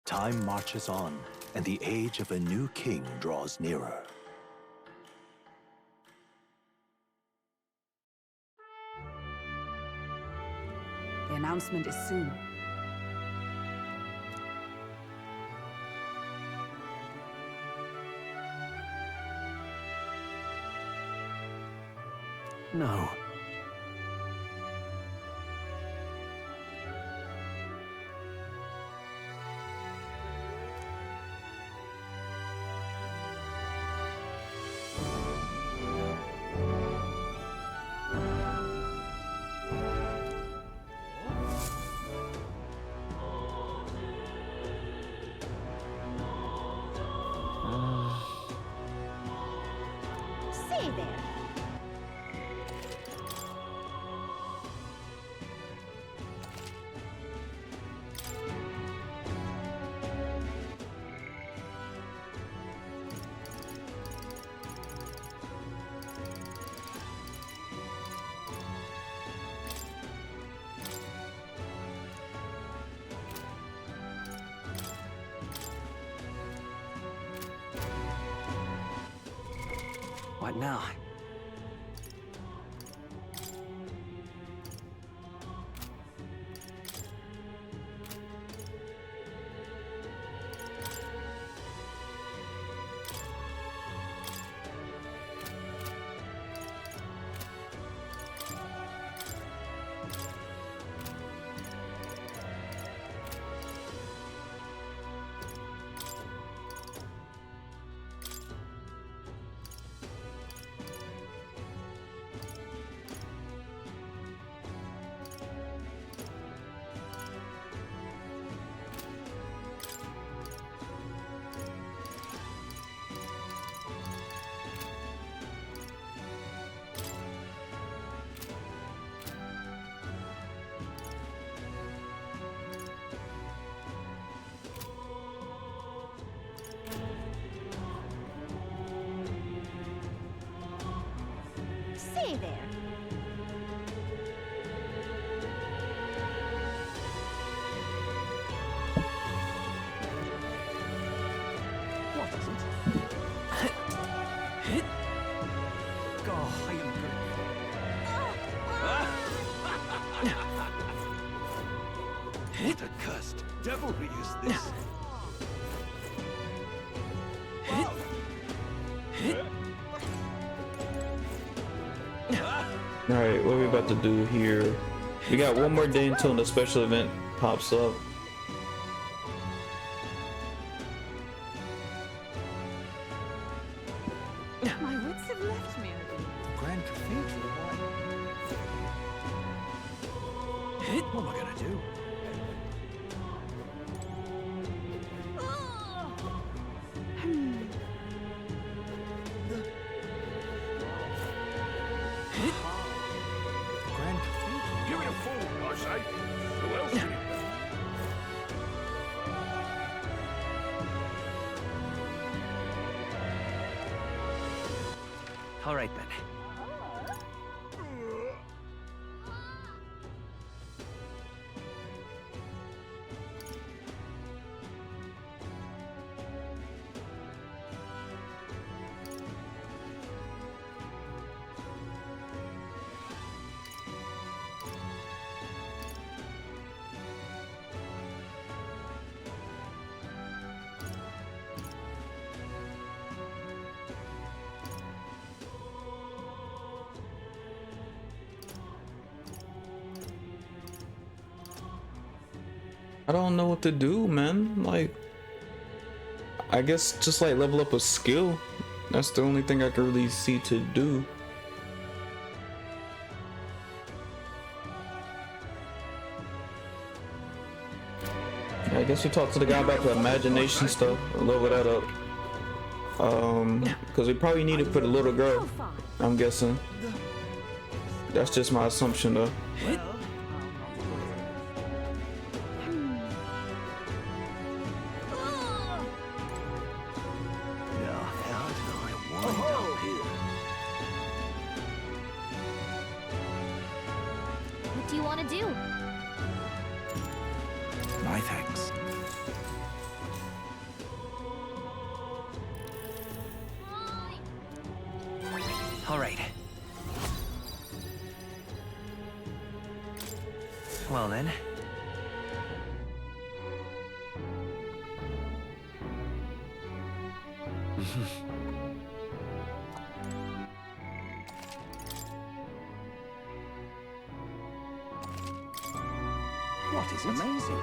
Time marches on, and the age of a new king draws nearer. The announcement is soon. No. Say there. What now? Say there. What is it? Oh, I am good. What a cursed devilry is this? Alright, what are we about to do here? We got one more day until the special event pops up. My wits have left me. Grand Cathedral, what am I gonna do? Grand Cathedral? Give it a fool, I say. Who else can it All right then. I don't know what to do, man. Like, I guess just like level up a skill. That's the only thing I can really see to do. I guess we talk to the guy about the imagination stuff, level that up. Because we probably need it for the little girl, I'm guessing. That's just my assumption though. What do you want to do? My thanks. All right. Well then. What is it? Amazing.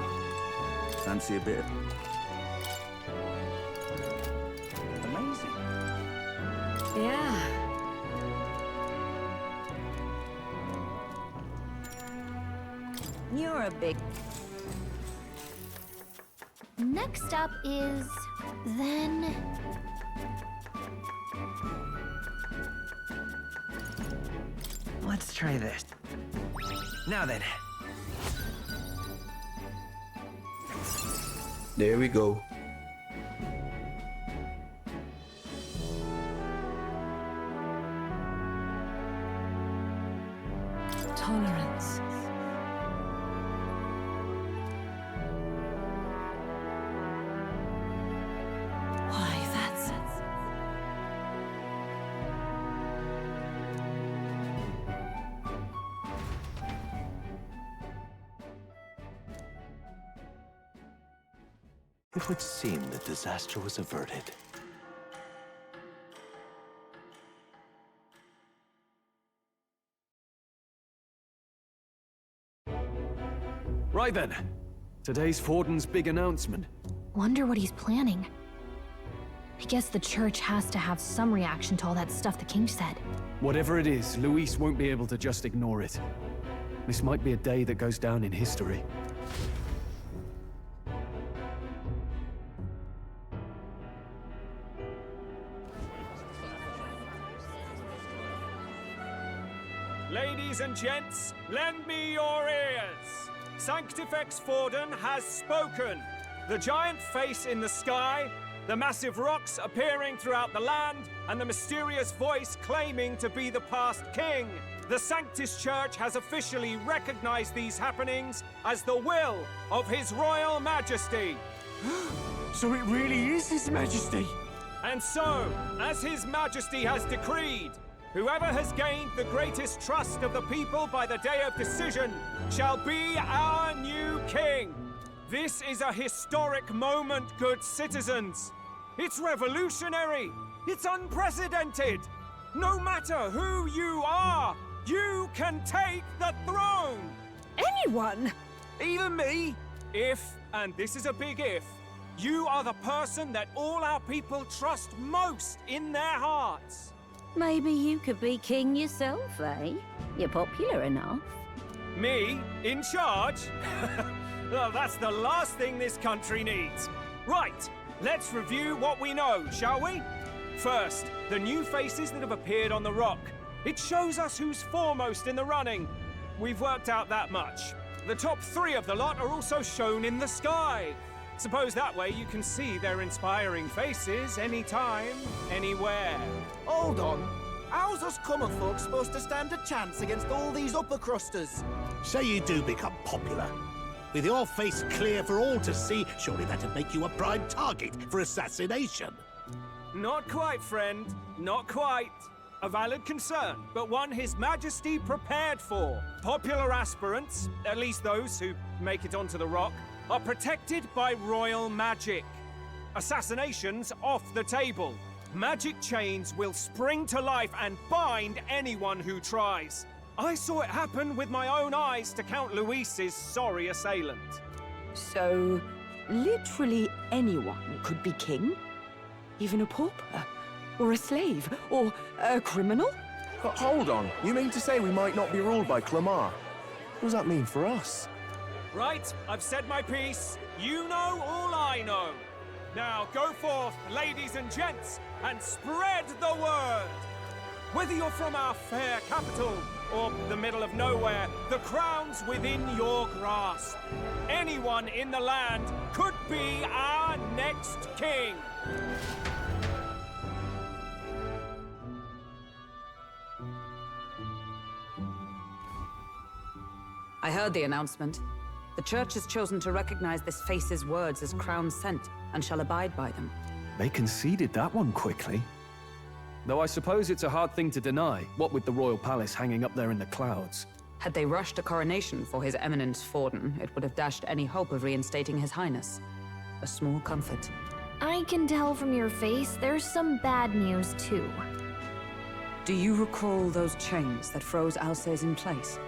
Fancy a bit? Amazing. Yeah. You're a big... Next up is... then... Let's try this. Now then. There we go. Tolerance. Why, that's... It would seem that disaster was averted. Right then. Today's Forden's big announcement. Wonder what he's planning. I guess the church has to have some reaction to all that stuff the king said. Whatever it is, Luis won't be able to just ignore it. This might be a day that goes down in history. Ladies and gents, lend me your ears. Sanctifex Forden has spoken. The giant face in the sky, the massive rocks appearing throughout the land, and the mysterious voice claiming to be the past king. The Sanctus Church has officially recognized these happenings as the will of His Royal Majesty. So it really is His Majesty? And so, as His Majesty has decreed, whoever has gained the greatest trust of the people by the day of decision shall be our new king. This is a historic moment, good citizens. It's revolutionary. It's unprecedented. No matter who you are, you can take the throne. Anyone? Even me? If, and this is a big if, you are the person that all our people trust most in their hearts. Maybe you could be king yourself, eh? You're popular enough. Me? In charge? Well, that's the last thing this country needs. Right, let's review what we know, shall we? First, the new faces that have appeared on the rock. It shows us who's foremost in the running. We've worked out that much. The top 3 of the lot are also shown in the sky. Suppose that way you can see their inspiring faces anytime, anywhere. Hold on. How's us common folk supposed to stand a chance against all these upper crusters? Say you do become popular. With your face clear for all to see, surely that'd make you a prime target for assassination. Not quite, friend. Not quite. A valid concern, but one His Majesty prepared for. Popular aspirants, at least those who make it onto the rock, are protected by royal magic. Assassinations off the table. Magic chains will spring to life and bind anyone who tries. I saw it happen with my own eyes to Count Luis's sorry assailant. So, literally anyone could be king? Even a pauper? Or a slave? Or a criminal? But hold on. You mean to say we might not be ruled by Clamar? What does that mean for us? Right, I've said my piece. You know all I know. Now go forth, ladies and gents, and spread the word. Whether you're from our fair capital or the middle of nowhere, the crown's within your grasp. Anyone in the land could be our next king. I heard the announcement. The church has chosen to recognize this face's words as crown sent and shall abide by them. They conceded that one quickly. Though I suppose it's a hard thing to deny, what with the royal palace hanging up there in the clouds. Had they rushed a coronation for His Eminence Forden, it would have dashed any hope of reinstating His Highness. A small comfort. I can tell from your face there's some bad news, too. Do you recall those chains that froze Alsace in place?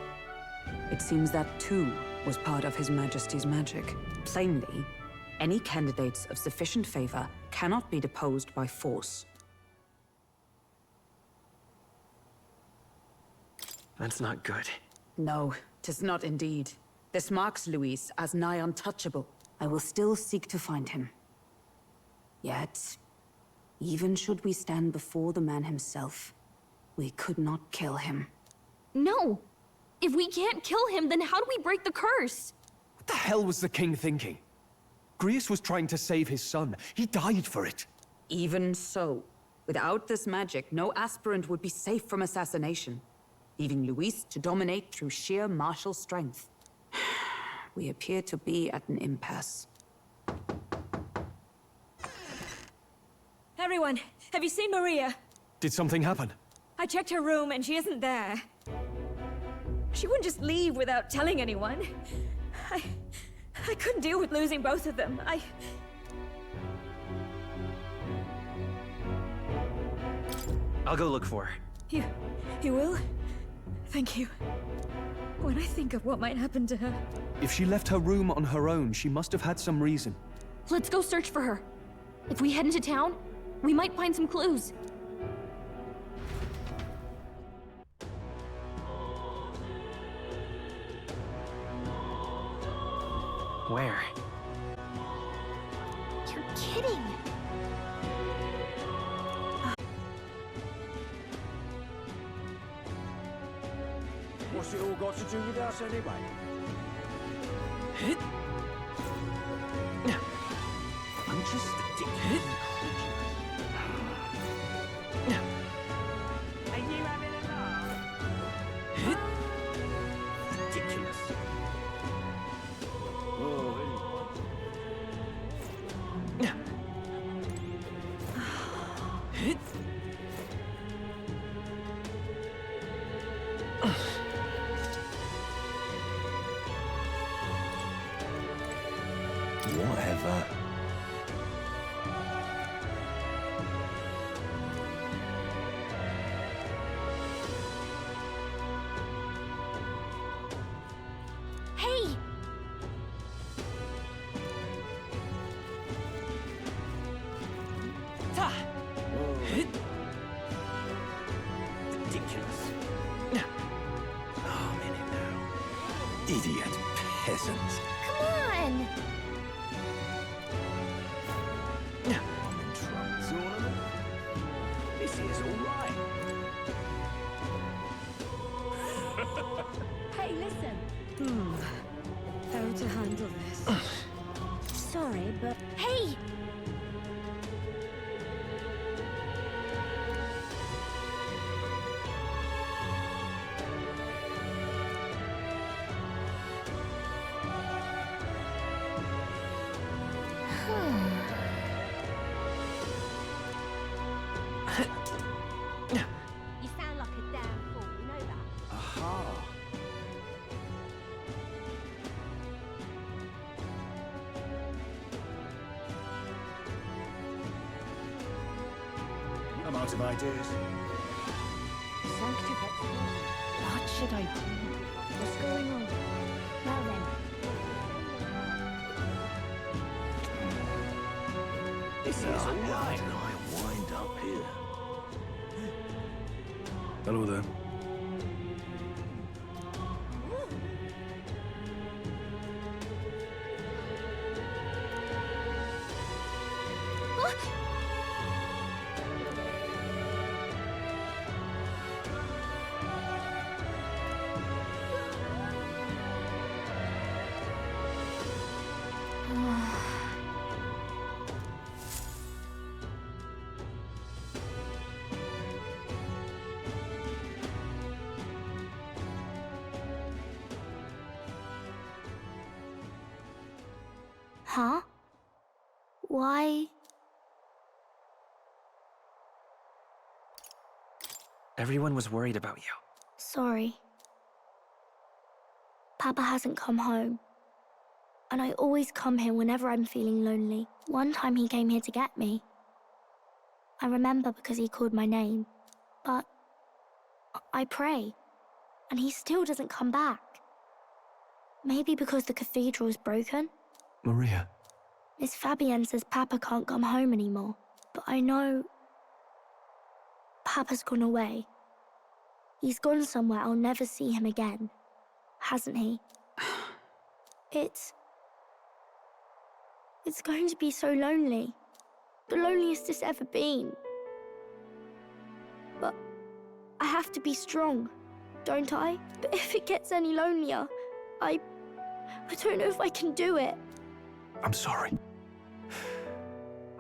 It seems that too was part of His Majesty's magic. Plainly, any candidates of sufficient favor cannot be deposed by force. That's not good. No, 'tis not indeed. This marks Luis as nigh untouchable. I will still seek to find him. Yet, even should we stand before the man himself, we could not kill him. No! If we can't kill him, then how do we break the curse? What the hell was the king thinking? Grius was trying to save his son. He died for it. Even so, without this magic, no aspirant would be safe from assassination, leaving Luis to dominate through sheer martial strength. We appear to be at an impasse. Everyone, have you seen Maria? Did something happen? I checked her room and she isn't there. She wouldn't just leave without telling anyone. I couldn't deal with losing both of them. I'll go look for her. You will? Thank you. When I think of what might happen to her... If she left her room on her own, she must have had some reason. Let's go search for her. If we head into town, we might find some clues. Where? You're kidding! What's it all got to do with us anyway? I'm just a dickhead. Are you having a laugh? Ridiculous. Whatever. Hey! Ridiculous. Oh, I'm in it now. Idiot peasants. Come on! I'm in trouble. Tournament? This is all right. Hey, listen. How to handle this? Sorry, but... Hey! You sound like a damn fool, you know that? Aha. I'm out of ideas. What should I do? What's going on? Well then. This is all How right. did I wind up here? Hello there. Huh? Why? Everyone was worried about you. Sorry. Papa hasn't come home. And I always come here whenever I'm feeling lonely. One time he came here to get me. I remember because he called my name. But I pray, and he still doesn't come back. Maybe because the cathedral's broken? Maria. Miss Fabienne says Papa can't come home anymore. But I know Papa's gone away. He's gone somewhere I'll never see him again. Hasn't he? It's going to be so lonely. The loneliest it's ever been. But I have to be strong, don't I? But if it gets any lonelier, I don't know if I can do it. I'm sorry.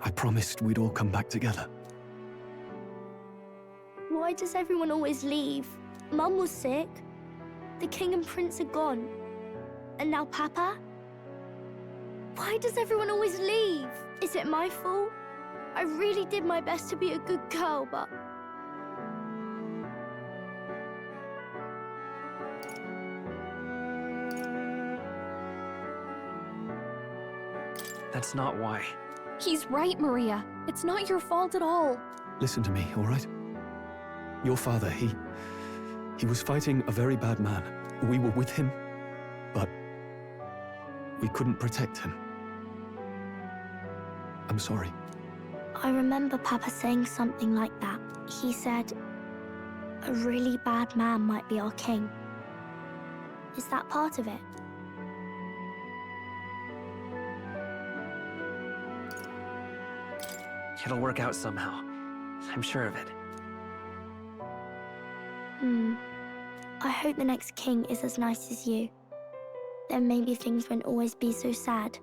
I promised we'd all come back together. Why does everyone always leave? Mum was sick. The king and prince are gone. And now Papa? Why does everyone always leave? Is it my fault? I really did my best to be a good girl, but... That's not why. He's right, Maria. It's not your fault at all. Listen to me, all right? Your father, he was fighting a very bad man. We were with him, but we couldn't protect him. I'm sorry. I remember Papa saying something like that. He said, a really bad man might be our king. Is that part of it? It'll work out somehow. I'm sure of it. I hope the next king is as nice as you. Then maybe things won't always be so sad.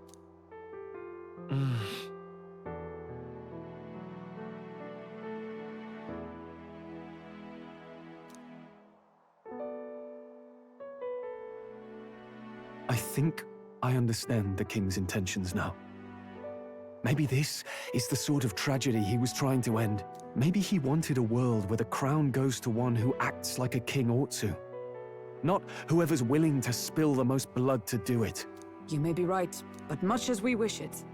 I think I understand the king's intentions now. Maybe this is the sort of tragedy he was trying to end. Maybe he wanted a world where the crown goes to one who acts like a king ought to. Not whoever's willing to spill the most blood to do it. You may be right, but much as we wish it,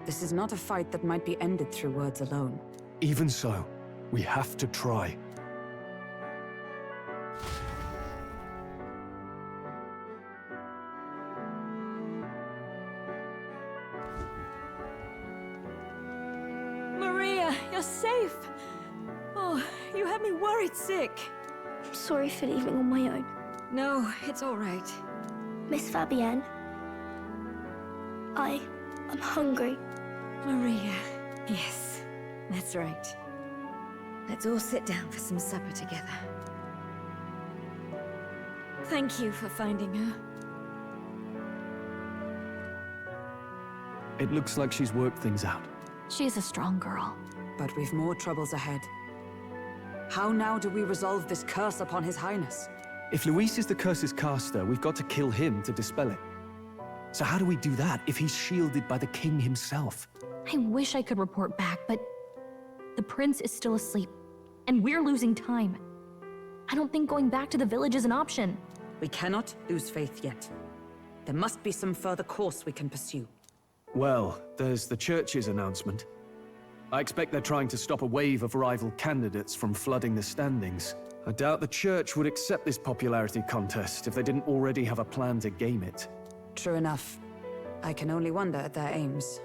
this is not a fight that might be ended through words alone. Even so, we have to try. Maria, you're safe. Oh, you had me worried sick. I'm sorry for leaving on my own. No, it's all right. Miss Fabienne, I'm hungry. Maria, yes, that's right. Let's all sit down for some supper together. Thank you for finding her. It looks like she's worked things out. She's a strong girl. But we've more troubles ahead. How now do we resolve this curse upon His Highness? If Luis is the curse's caster, we've got to kill him to dispel it. So how do we do that if he's shielded by the king himself? I wish I could report back, but the prince is still asleep, and we're losing time. I don't think going back to the village is an option. We cannot lose faith yet. There must be some further course we can pursue. Well, there's the church's announcement. I expect they're trying to stop a wave of rival candidates from flooding the standings. I doubt the church would accept this popularity contest if they didn't already have a plan to game it. True enough. I can only wonder at their aims.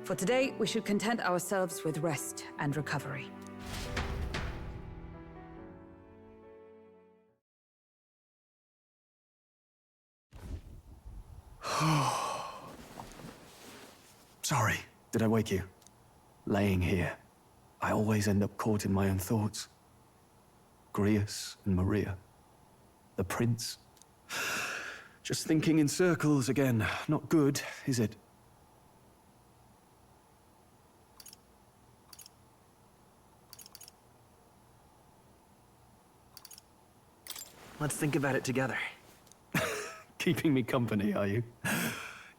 For today, we should content ourselves with rest and recovery. Sorry, did I wake you? Laying here, I always end up caught in my own thoughts. Grius and Maria. The prince. Just thinking in circles again. Not good, is it? Let's think about it together. Keeping me company, are you?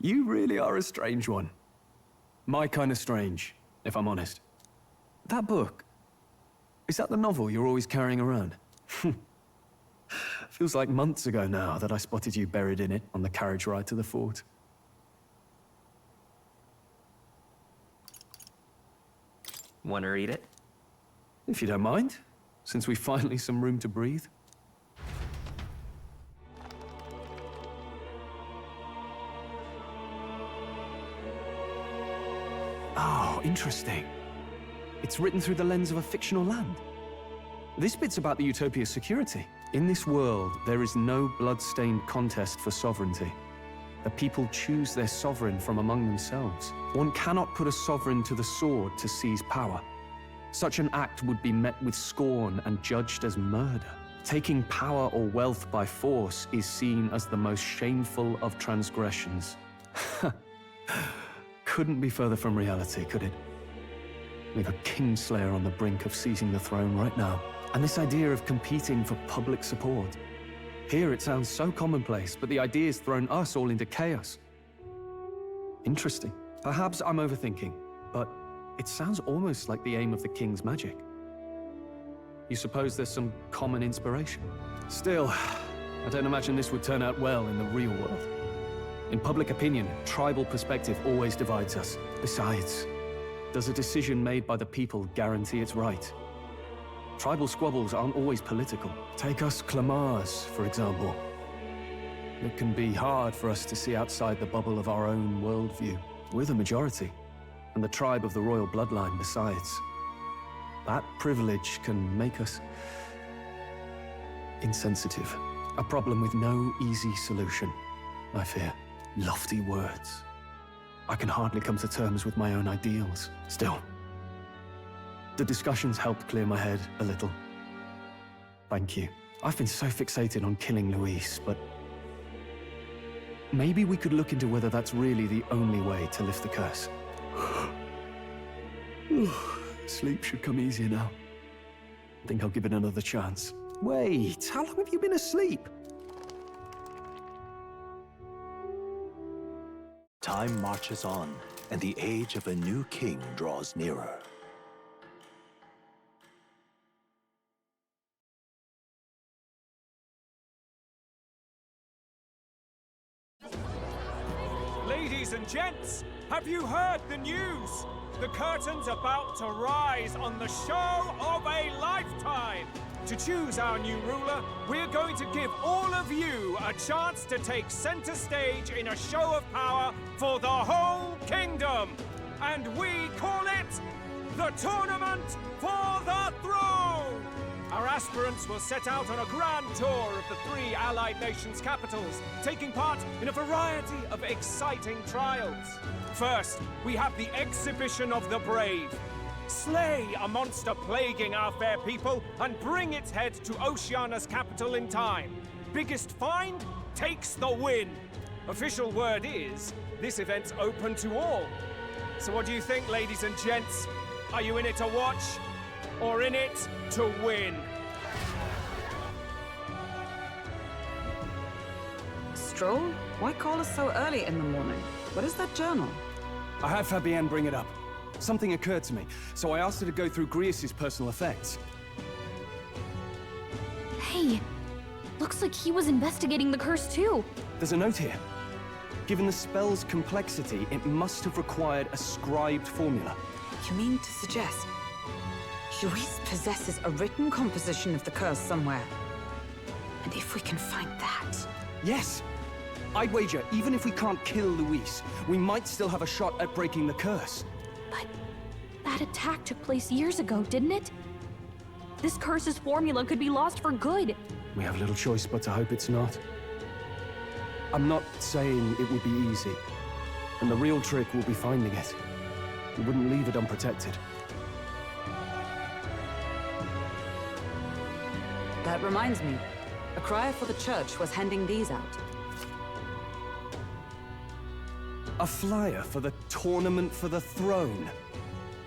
You really are a strange one. My kind of strange, if I'm honest. That book. Is that the novel you're always carrying around? Feels like months ago now that I spotted you buried in it on the carriage ride to the fort. Want to read it? If you don't mind, since we've finally some room to breathe. Oh, interesting. It's written through the lens of a fictional land. This bit's about the Utopia's security. In this world, there is no blood-stained contest for sovereignty. The people choose their sovereign from among themselves. One cannot put a sovereign to the sword to seize power. Such an act would be met with scorn and judged as murder. Taking power or wealth by force is seen as the most shameful of transgressions. Couldn't be further from reality, could it? We've a Kingslayer on the brink of seizing the throne right now. And this idea of competing for public support. Here it sounds so commonplace, but the idea's thrown us all into chaos. Interesting. Perhaps I'm overthinking, but it sounds almost like the aim of the King's magic. You suppose there's some common inspiration? Still, I don't imagine this would turn out well in the real world. In public opinion, tribal perspective always divides us. Besides, does a decision made by the people guarantee it's right? Tribal squabbles aren't always political. Take us Clamars, for example. It can be hard for us to see outside the bubble of our own worldview. We're the majority, and the tribe of the royal bloodline besides. That privilege can make us insensitive. A problem with no easy solution, I fear. Lofty words. I can hardly come to terms with my own ideals. Still, the discussions helped clear my head a little. Thank you. I've been so fixated on killing Luis, but maybe we could look into whether that's really the only way to lift the curse. Sleep should come easier now. I think I'll give it another chance. Wait, how long have you been asleep? Time marches on, and the age of a new king draws nearer. Ladies and gents, have you heard the news? The curtain's about to rise on the show of a lifetime. To choose our new ruler, we're going to give all of you a chance to take center stage in a show of power for the whole kingdom. And we call it the Tournament for the Throne! Our aspirants will set out on a grand tour of the 3 allied nations' capitals, taking part in a variety of exciting trials. First, we have the Exhibition of the Brave. Slay a monster plaguing our fair people and bring its head to Oceania's capital in time. Biggest find takes the win. Official word is, this event's open to all. So what do you think, ladies and gents? Are you in it to watch, or in it to win? Stroll? Why call us so early in the morning? What is that journal? I had Fabienne bring it up. Something occurred to me, so I asked her to go through Grius' personal effects. Hey, looks like he was investigating the curse too. There's a note here. Given the spell's complexity, it must have required a scribed formula. You mean to suggest Luis possesses a written composition of the curse somewhere? And if we can find that... Yes! I'd wager, even if we can't kill Luis, we might still have a shot at breaking the curse. But that attack took place years ago, didn't it? This curse's formula could be lost for good. We have little choice but to hope it's not. I'm not saying it would be easy, and the real trick will be finding it. We wouldn't leave it unprotected. That reminds me. A crier for the church was handing these out. A flyer for the Tournament for the Throne.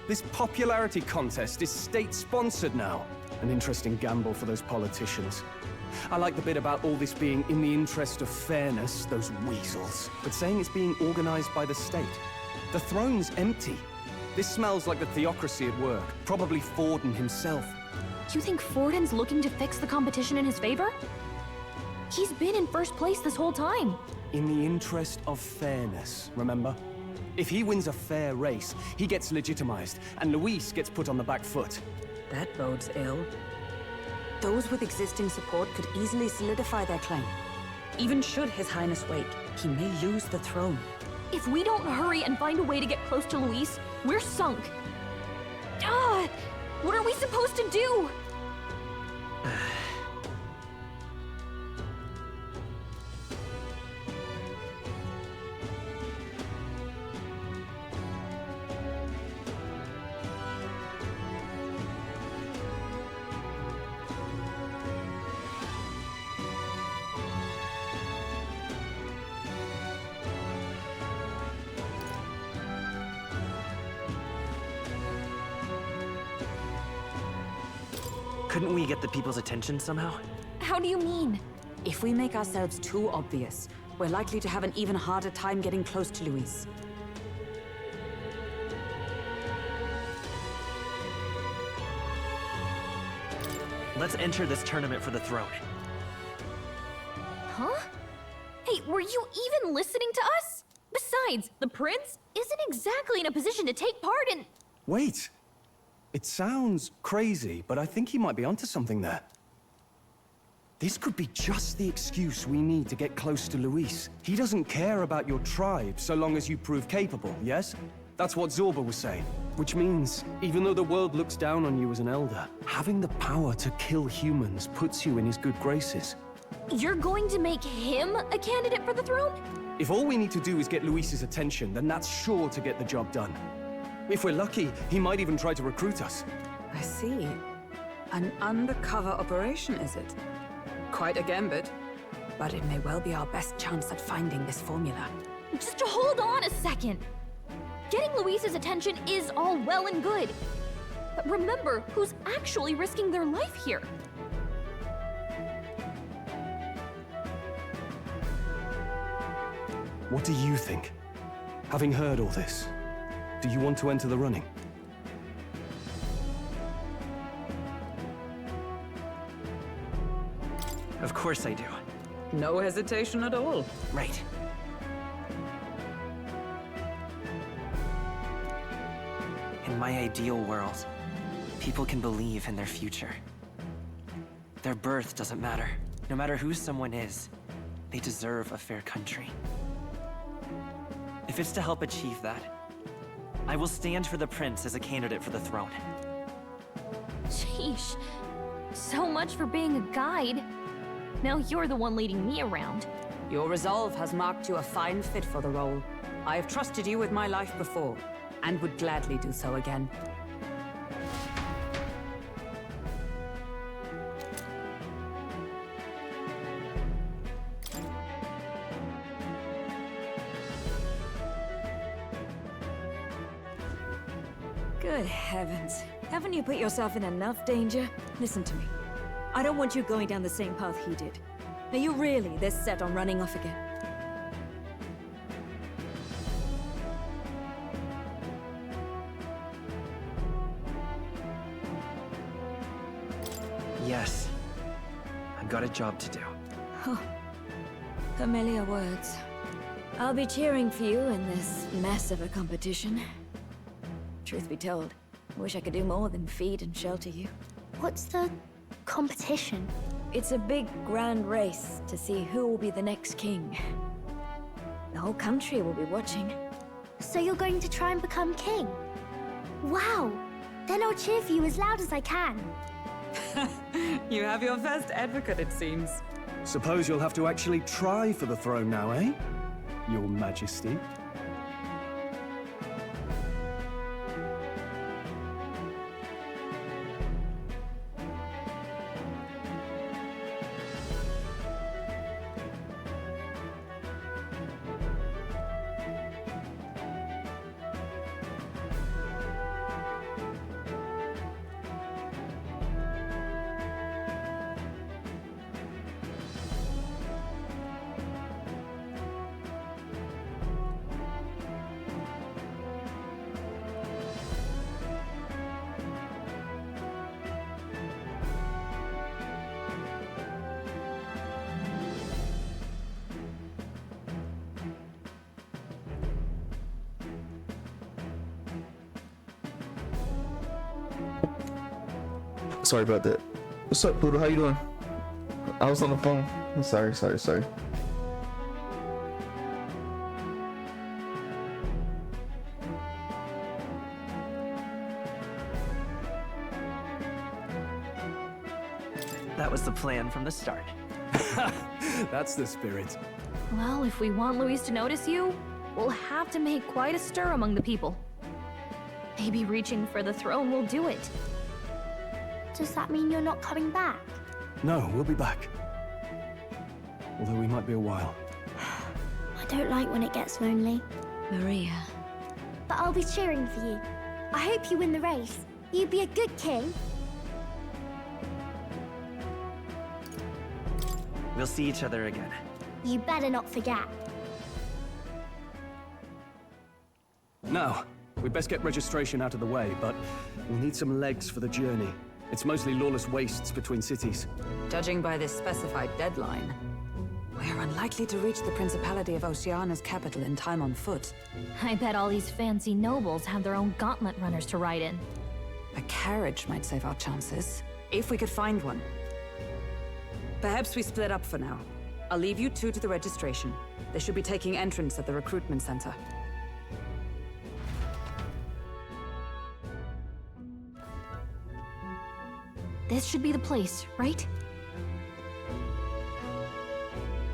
This popularity contest is state-sponsored now. An interesting gamble for those politicians. I like the bit about all this being in the interest of fairness, those weasels. But saying it's being organized by the state. The throne's empty. This smells like the theocracy at work. Probably Forden himself. You think Fortin's looking to fix the competition in his favor? He's been in first place this whole time. In the interest of fairness, remember? If he wins a fair race, he gets legitimized, and Luis gets put on the back foot. That bodes ill. Those with existing support could easily solidify their claim. Even should His Highness wake, he may lose the throne. If we don't hurry and find a way to get close to Luis, we're sunk. What are we supposed to do? Couldn't we get the people's attention somehow? How do you mean? If we make ourselves too obvious, we're likely to have an even harder time getting close to Luis. Let's enter this tournament for the throne. Huh? Hey, were you even listening to us? Besides, the prince isn't exactly in a position to take part in... Wait. It sounds crazy, but I think he might be onto something there. This could be just the excuse we need to get close to Luis. He doesn't care about your tribe so long as you prove capable, yes? That's what Zorba was saying. Which means, even though the world looks down on you as an elder, having the power to kill humans puts you in his good graces. You're going to make him a candidate for the throne? If all we need to do is get Luis's attention, then that's sure to get the job done. If we're lucky, he might even try to recruit us. I see. An undercover operation, is it? Quite a gambit. But it may well be our best chance at finding this formula. Just hold on a second. Getting Luis's attention is all well and good. But remember who's actually risking their life here. What do you think? Having heard all this, do you want to enter the running? Of course I do. No hesitation at all. Right. In my ideal world, people can believe in their future. Their birth doesn't matter. No matter who someone is, they deserve a fair country. If it's to help achieve that, I will stand for the prince as a candidate for the throne. Sheesh. So much for being a guide. Now you're the one leading me around. Your resolve has marked you a fine fit for the role. I have trusted you with my life before, and would gladly do so again. Good heavens. Haven't you put yourself in enough danger? Listen to me. I don't want you going down the same path he did. Are you really this set on running off again? Yes. I've got a job to do. Oh, familiar words. I'll be cheering for you in this mess of a competition. Truth be told, I wish I could do more than feed and shelter you. What's the competition? It's a big, grand race to see who will be the next king. The whole country will be watching. So you're going to try and become king? Wow! Then I'll cheer for you as loud as I can. You have your first advocate, it seems. Suppose you'll have to actually try for the throne now, eh? Your Majesty. Sorry about that. What's up, Poodle? How you doing? I was on the phone. I'm sorry. That was the plan from the start. That's the spirit. Well, if we want Luis to notice you, we'll have to make quite a stir among the people. Maybe reaching for the throne will do it. Does that mean you're not coming back? No, we'll be back. Although we might be a while. I don't like when it gets lonely. Maria. But I'll be cheering for you. I hope you win the race. You'd be a good king. We'll see each other again. You better not forget. Now, we'd best get registration out of the way, but we'll need some legs for the journey. It's mostly lawless wastes between cities. Judging by this specified deadline, we're unlikely to reach the Principality of Oceana's capital in time on foot. I bet all these fancy nobles have their own gauntlet runners to ride in. A carriage might save our chances, if we could find one. Perhaps we split up for now. I'll leave you two to the registration. They should be taking entrance at the recruitment center. This should be the place, right?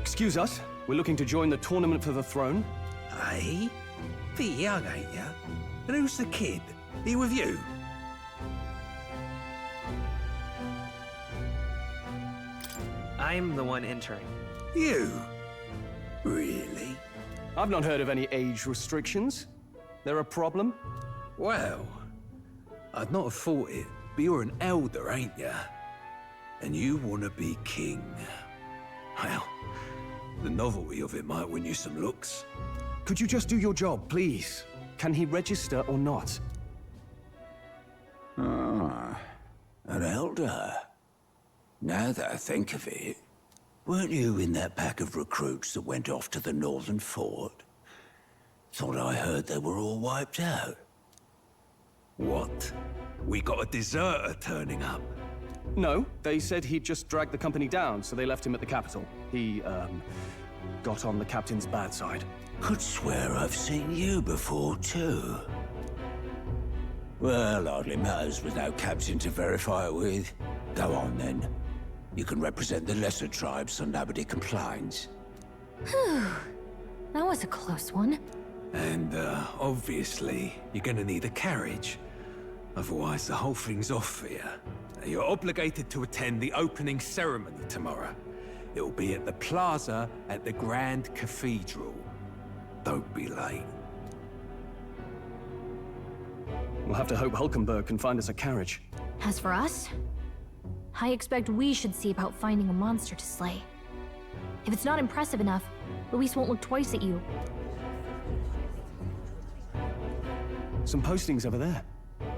Excuse us, we're looking to join the tournament for the throne. Hey? Bit young, ain't ya? And who's the kid? He with you? I'm the one entering. You? Really? I've not heard of any age restrictions. There a problem? Well, I'd not have thought it, but you're an elder, ain't ya? And you want to be king. Well, the novelty of it might win you some looks. Could you just do your job, please? Can he register or not? Ah, an elder. Now that I think of it, weren't you in that pack of recruits that went off to the northern fort? Thought I heard they were all wiped out. What? We got a deserter turning up? No, they said he'd just dragged the company down, so they left him at the capital. He, got on the captain's bad side. Could swear I've seen you before, too. Well, hardly matters without captain to verify it with. Go on, then. You can represent the lesser tribes so nobody complains. Whew. That was a close one. And, obviously, you're gonna need a carriage. Otherwise, the whole thing's off for you. You're obligated to attend the opening ceremony tomorrow. It'll be at the plaza at the Grand Cathedral. Don't be late. We'll have to hope Hulkenberg can find us a carriage. As for us, I expect we should see about finding a monster to slay. If it's not impressive enough, Luis won't look twice at you. Some postings over there.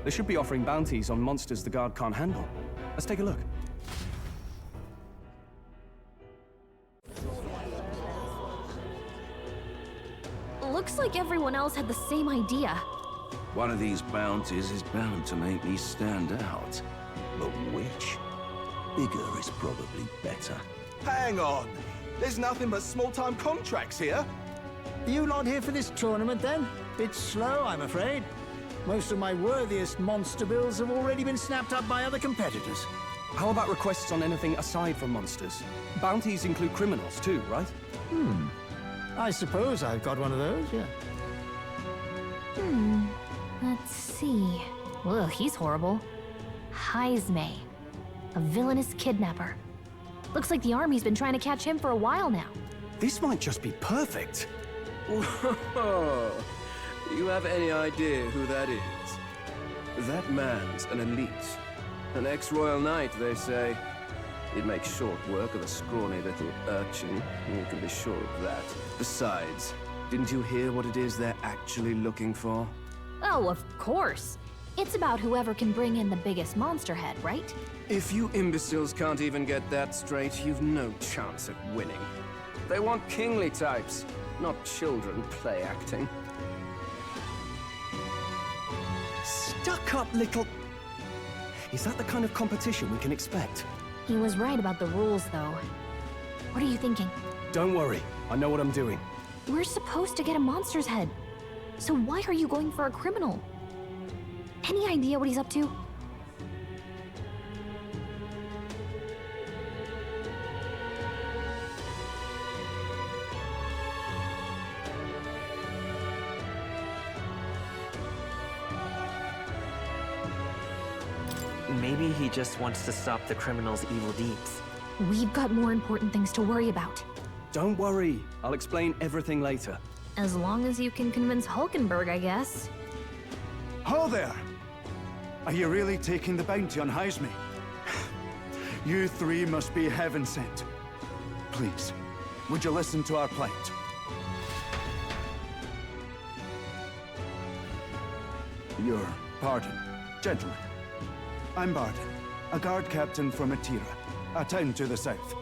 They should be offering bounties on monsters the guard can't handle. Let's take a look. Looks like everyone else had the same idea. One of these bounties is bound to make me stand out. But which? Bigger is probably better. Hang on. There's nothing but small-time contracts here. Are you not here for this tournament, then? Bit slow, I'm afraid. Most of my worthiest monster bills have already been snapped up by other competitors. How about requests on anything aside from monsters? Bounties include criminals too, right? I suppose I've got one of those, yeah. Let's see. Ugh, he's horrible. Heisme, a villainous kidnapper. Looks like the army's been trying to catch him for a while now. This might just be perfect. Whoa. You have any idea who that is? That man's an elite. An ex-royal knight, they say. He'd make short work of a scrawny little urchin. You can be sure of that. Besides, didn't you hear what it is they're actually looking for? Oh, of course. It's about whoever can bring in the biggest monster head, right? If you imbeciles can't even get that straight, you've no chance at winning. They want kingly types, not children play acting. Stuck-up little... Is that the kind of competition we can expect? He was right about the rules, though. What are you thinking? Don't worry, I know what I'm doing. We're supposed to get a monster's head. So why are you going for a criminal? Any idea what he's up to? Maybe he just wants to stop the criminal's evil deeds. We've got more important things to worry about. Don't worry, I'll explain everything later. As long as you can convince Hulkenberg, I guess. Ho there! Are you really taking the bounty on Heisme? You three must be heaven sent. Please, would you listen to our plight? Your pardon, gentlemen. I'm Barden, a guard captain from Atira, a town to the south.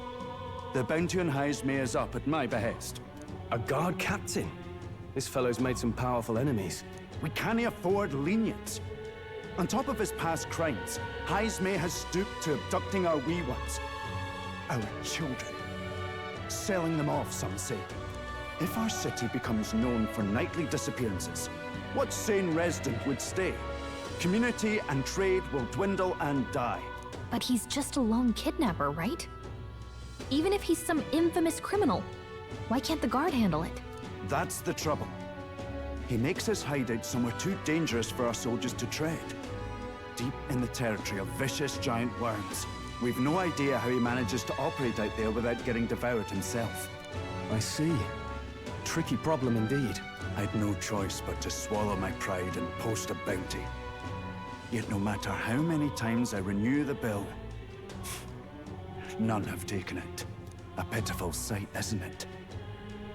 The bounty on Heisme is up at my behest. A guard captain? This fellow's made some powerful enemies. We can't afford lenience. On top of his past crimes, Heisme has stooped to abducting our wee ones. Our children. Selling them off, some say. If our city becomes known for nightly disappearances, what sane resident would stay? Community and trade will dwindle and die. But he's just a lone kidnapper, right? Even if he's some infamous criminal, why can't the guard handle it? That's the trouble. He makes his hideout somewhere too dangerous for our soldiers to tread. Deep in the territory of vicious giant worms. We've no idea how he manages to operate out there without getting devoured himself. I see. Tricky problem indeed. I'd no choice but to swallow my pride and post a bounty. Yet no matter how many times I renew the bill, none have taken it. A pitiful sight, isn't it?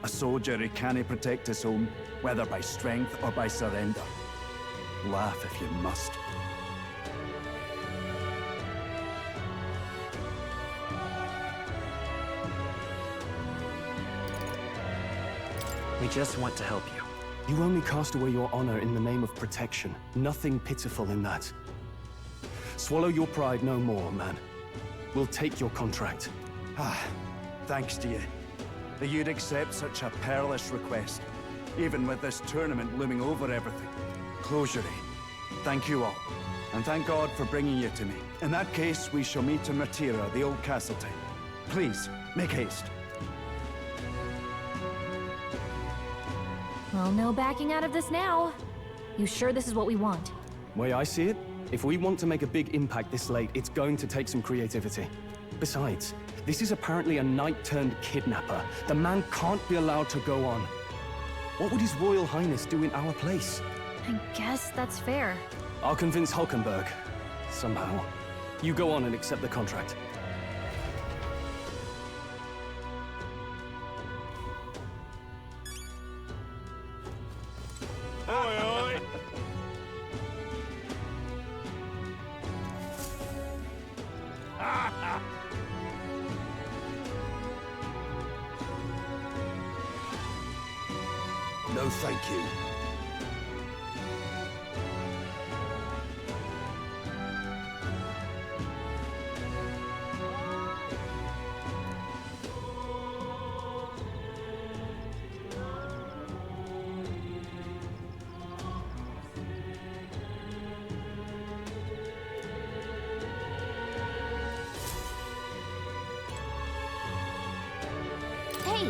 A soldier who can't protect his home, whether by strength or by surrender. Laugh if you must. We just want to help you. You only cast away your honor in the name of protection. Nothing pitiful in that. Swallow your pride no more, man. We'll take your contract. Thanks to you. That you'd accept such a perilous request, even with this tournament looming over everything. Closure day. Thank you all. And thank God for bringing you to me. In that case, we shall meet in Matira, the old castle town. Please, make haste. Well, no backing out of this now. You sure this is what we want? Way I see it, if we want to make a big impact this late, it's going to take some creativity. Besides, this is apparently a knight-turned-kidnapper. The man can't be allowed to go on. What would His Royal Highness do in our place? I guess that's fair. I'll convince Hulkenberg. Somehow. You go on and accept the contract. No, thank you. Hey!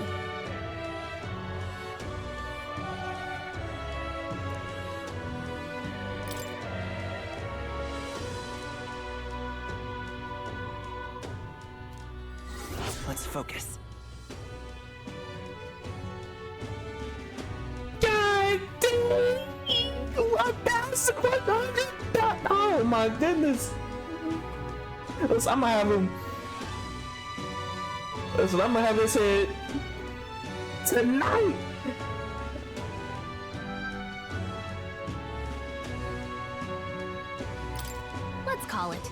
Let's focus. God dang! Oh my goodness! Listen, I'm gonna have him. Listen, I'm gonna have his head tonight. Let's call it.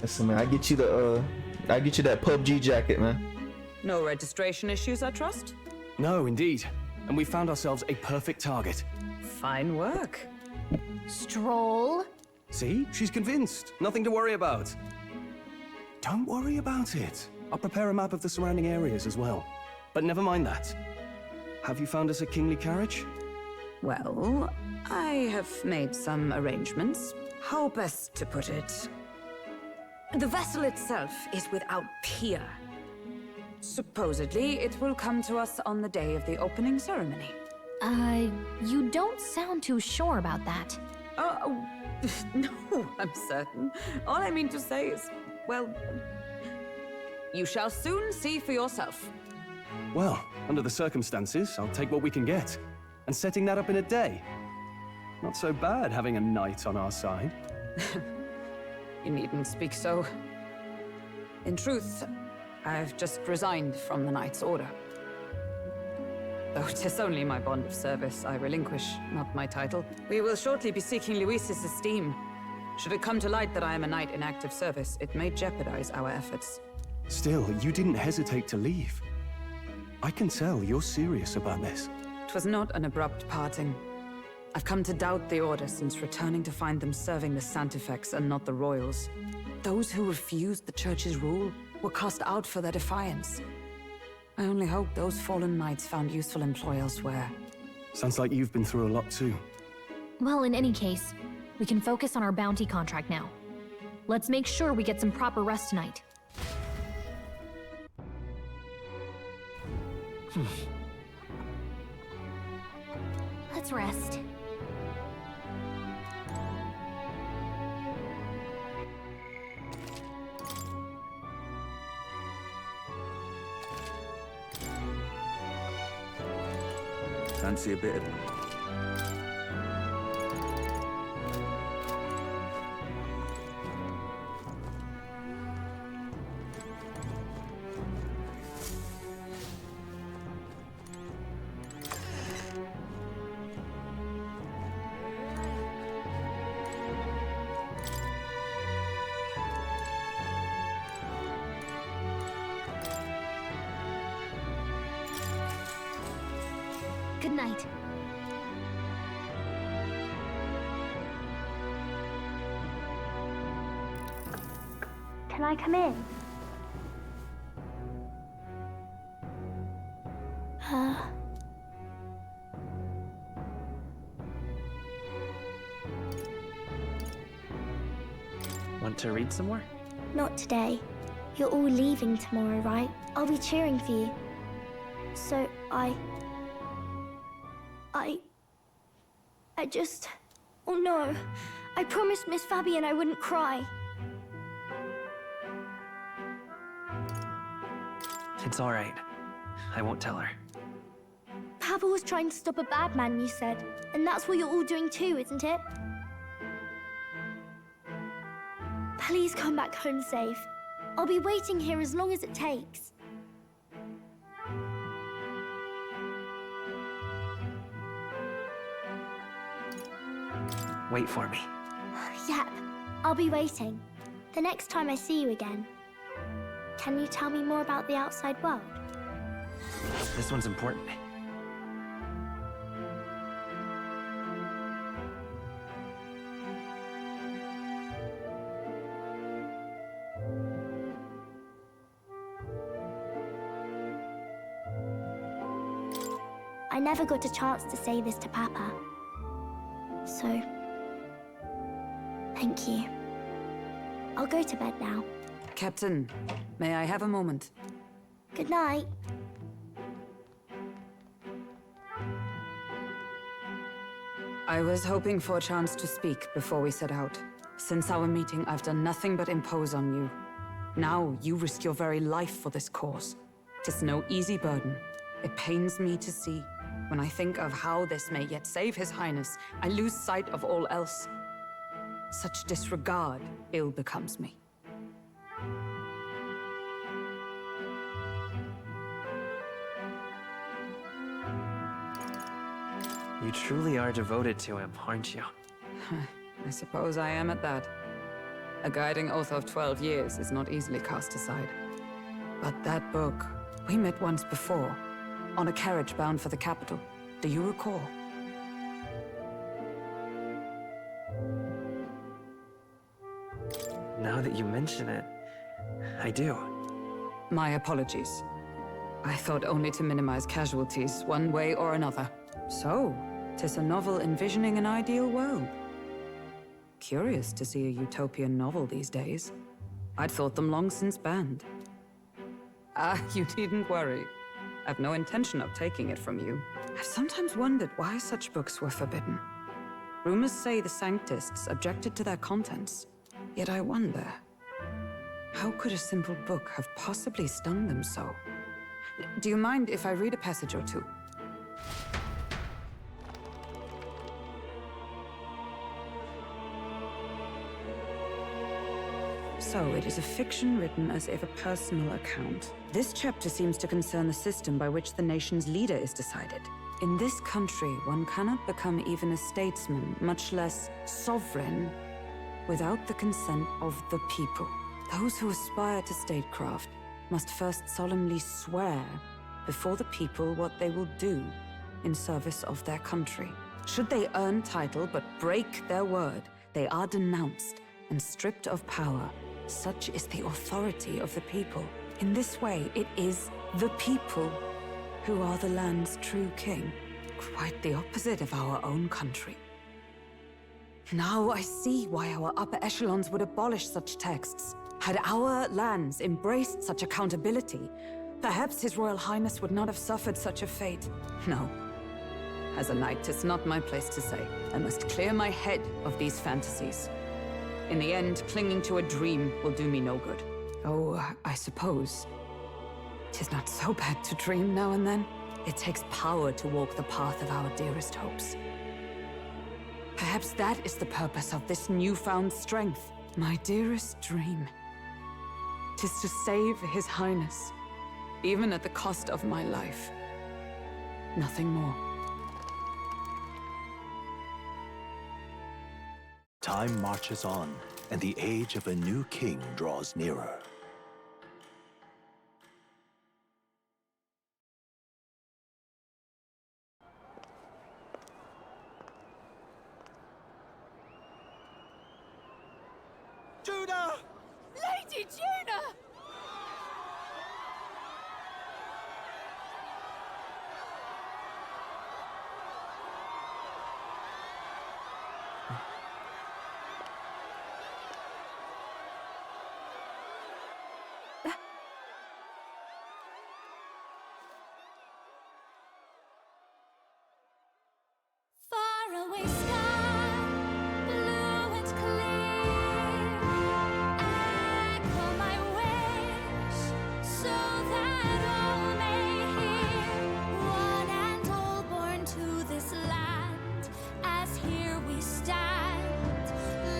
Listen, man, I get you that PUBG jacket, man. No registration issues, I trust? No, indeed. And we found ourselves a perfect target. Fine work. Stroll? See? She's convinced. Nothing to worry about. Don't worry about it. I'll prepare a map of the surrounding areas as well. But never mind that. Have you found us a kingly carriage? Well, I have made some arrangements. How best to put it? The vessel itself is without peer. Supposedly, it will come to us on the day of the opening ceremony. You don't sound too sure about that. Oh, no, I'm certain. All I mean to say is, well, you shall soon see for yourself. Well, under the circumstances, I'll take what we can get. And setting that up in a day. Not so bad having a knight on our side. You needn't speak so. In truth, I've just resigned from the Knight's Order. Though 'tis only my bond of service I relinquish, not my title. We will shortly be seeking Luis's esteem. Should it come to light that I am a knight in active service, it may jeopardize our efforts. Still, you didn't hesitate to leave. I can tell you're serious about this. It was not an abrupt parting. I've come to doubt the Order since returning to find them serving the Santifex and not the Royals. Those who refused the Church's rule were cast out for their defiance. I only hope those fallen knights found useful employ elsewhere. Sounds like you've been through a lot too. Well, in any case, we can focus on our bounty contract now. Let's make sure we get some proper rest tonight. Let's rest. Fancy a bit of... Good night. Can I come in? Want to read some more? Not today. You're all leaving tomorrow, right? I'll be cheering for you. So I just... Oh no. I promised Miss Fabian I wouldn't cry. It's all right. I won't tell her. Papa was trying to stop a bad man, you said. And that's what you're all doing too, isn't it? Please come back home safe. I'll be waiting here as long as it takes. Wait for me. Yep, I'll be waiting. The next time I see you again. Can you tell me more about the outside world? This one's important. I never got a chance to say this to Papa. So, thank you. I'll go to bed now. Captain, may I have a moment? Good night. I was hoping for a chance to speak before we set out. Since our meeting, I've done nothing but impose on you. Now, you risk your very life for this cause. 'Tis no easy burden. It pains me to see. When I think of how this may yet save His Highness, I lose sight of all else. Such disregard ill becomes me. You truly are devoted to him, aren't you? I suppose I am at that. A guiding oath of 12 years is not easily cast aside. But that book, we met once before, on a carriage bound for the capital. Do you recall? Now that you mention it, I do. My apologies. I thought only to minimize casualties, one way or another. So, 'tis a novel envisioning an ideal world. Curious to see a utopian novel these days. I'd thought them long since banned. Ah, you needn't worry. I've no intention of taking it from you. I've sometimes wondered why such books were forbidden. Rumors say the Sanctists objected to their contents. Yet I wonder, how could a simple book have possibly stung them so? Do you mind if I read a passage or two? So, it is a fiction written as if a personal account. This chapter seems to concern the system by which the nation's leader is decided. In this country, one cannot become even a statesman, much less sovereign, without the consent of the people. Those who aspire to statecraft must first solemnly swear before the people what they will do in service of their country. Should they earn title but break their word, they are denounced and stripped of power. Such is the authority of the people. In this way, it is the people who are the land's true king. Quite the opposite of our own country. Now I see why our upper echelons would abolish such texts. Had our lands embraced such accountability, perhaps His Royal Highness would not have suffered such a fate. No. As a knight, it's not my place to say. I must clear my head of these fantasies. In the end, clinging to a dream will do me no good. Oh, I suppose 'tis not so bad to dream now and then. It takes power to walk the path of our dearest hopes. Perhaps that is the purpose of this newfound strength. My dearest dream. 'Tis to save His Highness, even at the cost of my life. Nothing more. Time marches on, and the age of a new king draws nearer. Judah! Lady Judah! Faraway sky, blue and clear. Echo my wish, so that all may hear. One and all born to this land, as here we stand.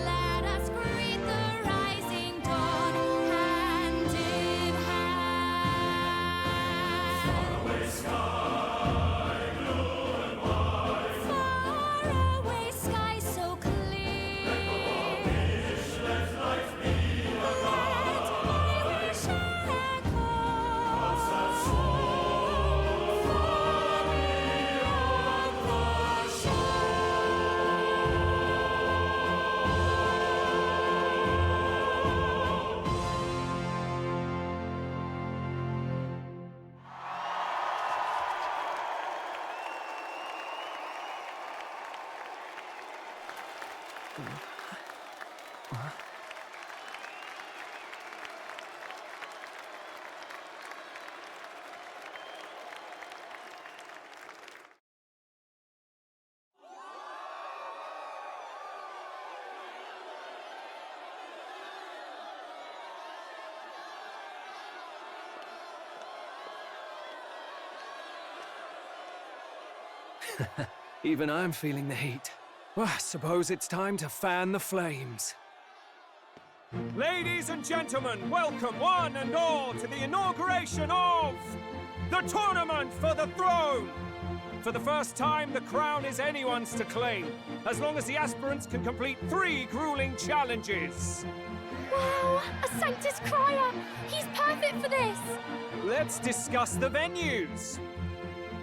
Let us greet the rising dawn, hand in hand. Faraway sky, blue and white. Faraway sky so clear. Echo our wish, let life be alive. Let my wish echo. Hearts that soar far beyond the Even I'm feeling the heat. Well, I suppose it's time to fan the flames. Ladies and gentlemen, welcome one and all to the inauguration of the Tournament for the Throne! For the first time, the crown is anyone's to claim, as long as the aspirants can complete 3 grueling challenges. Wow, a Sanctus Crier! He's perfect for this! Let's discuss the venues.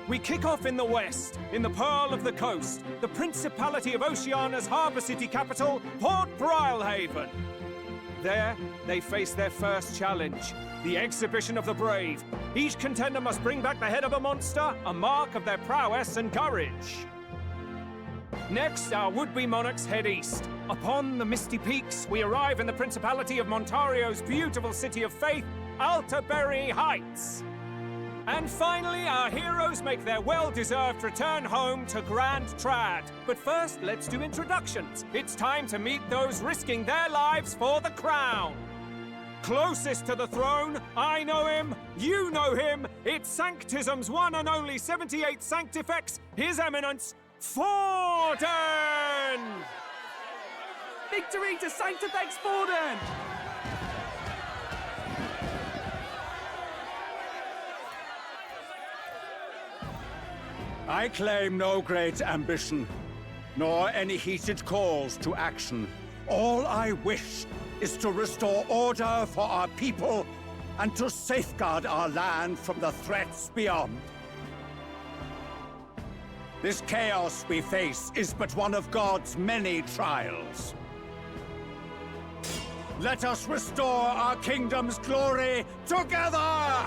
We kick off in the west, in the Pearl of the Coast, the Principality of Oceania's harbour city capital, Port Brilehaven. There, they face their first challenge, the exhibition of the brave. Each contender must bring back the head of a monster, a mark of their prowess and courage. Next, our would-be monarchs head east. Upon the misty peaks, we arrive in the Principality of Montario's beautiful city of faith, Altaberry Heights. And finally, our heroes make their well-deserved return home to Grand Trad. But first, let's do introductions. It's time to meet those risking their lives for the crown. Closest to the throne, I know him, you know him. It's Sanctism's one and only 78 Sanctifex, His Eminence, Forden! Victory to Sanctifex Forden! I claim no great ambition, nor any heated calls to action. All I wish is to restore order for our people and to safeguard our land from the threats beyond. This chaos we face is but one of God's many trials. Let us restore our kingdom's glory together!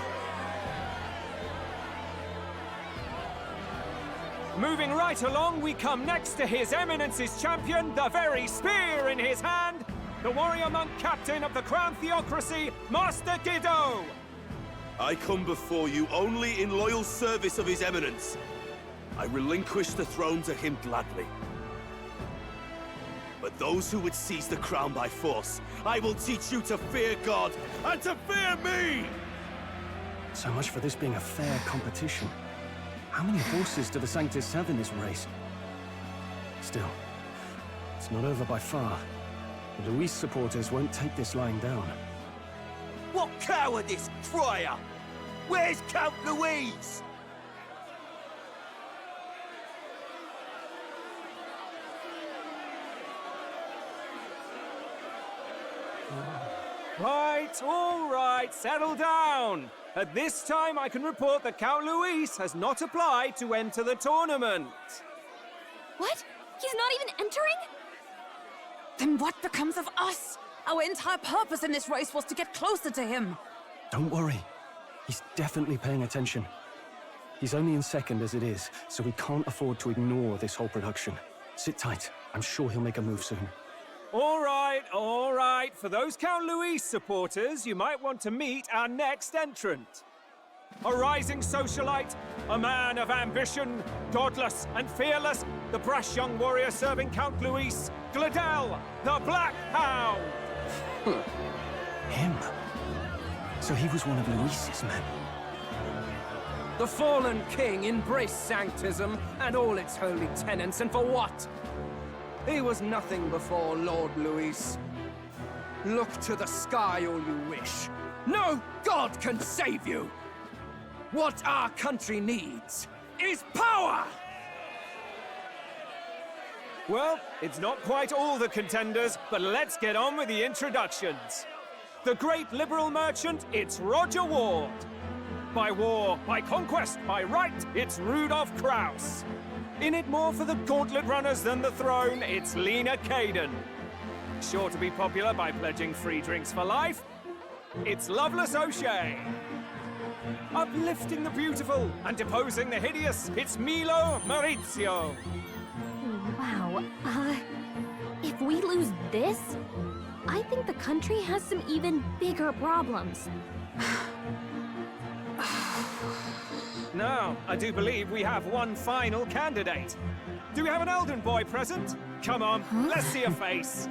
Moving right along, we come next to His Eminence's champion, the very spear in his hand, the warrior monk captain of the Crown Theocracy, Master Giddo! I come before you only in loyal service of His Eminence. I relinquish the throne to him gladly. But those who would seize the crown by force, I will teach you to fear God and to fear me! So much for this being a fair competition. How many horses do the Sanctists have in this race? Still, it's not over by far. The Luis supporters won't take this lying down. What cowardice, Friar! Where's Count Louise? Right, all right, settle down. At this time, I can report that Count Luis has not applied to enter the tournament. What? He's not even entering? Then what becomes of us? Our entire purpose in this race was to get closer to him. Don't worry. He's definitely paying attention. He's only in second as it is, so we can't afford to ignore this whole production. Sit tight. I'm sure he'll make a move soon. All right, all right. For those Count Luis supporters, you might want to meet our next entrant. A rising socialite, a man of ambition, godless and fearless, the brash young warrior serving Count Luis, Gladel, the Black Hound. Him? So he was one of Luis's men. The fallen king embraced Sanctism and all its holy tenets, and for what? He was nothing before Lord Luis. Look to the sky all you wish. No god can save you! What our country needs is power! Well, it's not quite all the contenders, but let's get on with the introductions. The great liberal merchant, it's Roger Ward. By war, by conquest, by right, it's Rudolph Kraus. In it more for the gauntlet runners than the throne, it's Lena Caden. Sure to be popular by pledging free drinks for life, it's Loveless O'Shea. Uplifting the beautiful and deposing the hideous, it's Milo Maurizio. Wow, if we lose this, I think the country has some even bigger problems. Now, I do believe we have one final candidate. Do we have an Elden boy present? Come on, let's see a face.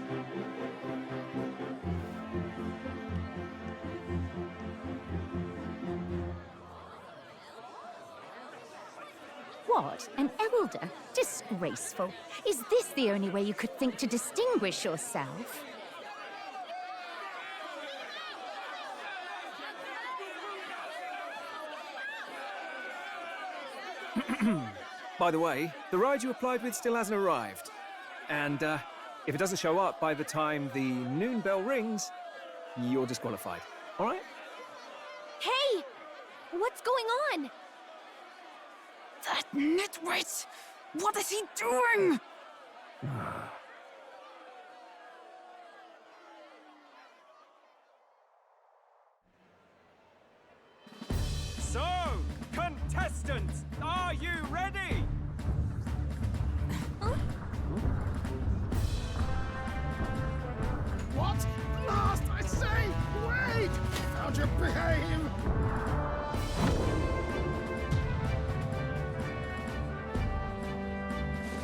What? An elder? Disgraceful. Is this the only way you could think to distinguish yourself? By the way, the ride you applied with still hasn't arrived. And if it doesn't show up by the time the noon bell rings, you're disqualified. All right? Hey! What's going on? That nitwit! What is he doing?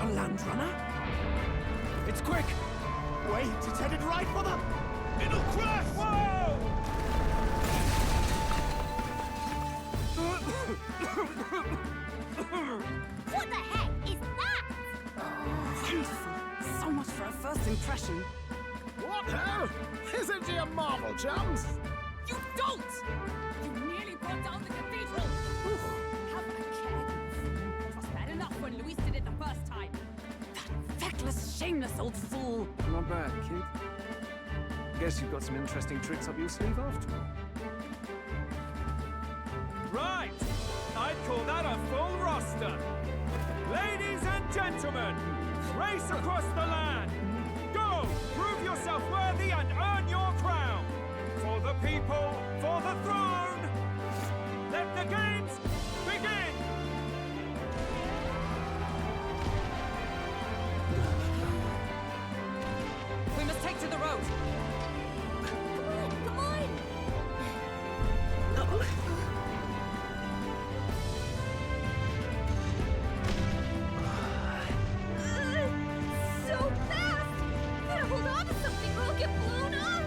A land runner? It's quick! Wait, it's headed right for them! It'll crash! Whoa! What the heck is that? Wonderful. So much for a first impression. What hell? Isn't she a marvel, chums? You don't! You nearly brought down the cathedral! Have a care. It was bad enough when Luis did it the first time. That feckless, shameless old fool. Not bad, kid. Guess you've got some interesting tricks up your sleeve after all. Right! I'd call that a full roster. Ladies and gentlemen, race across the land. Go! Prove yourself worthy and earn your crown. For the people, for the throne. Let the games begin! We must take to the road. Come on! So fast! Better hold on to something or I'll get blown up!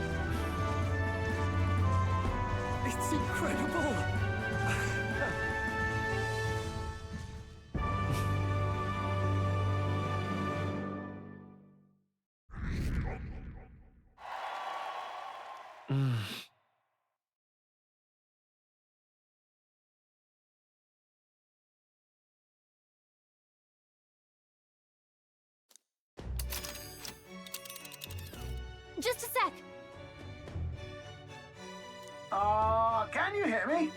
It's incredible! Just a sec. Can you hear me?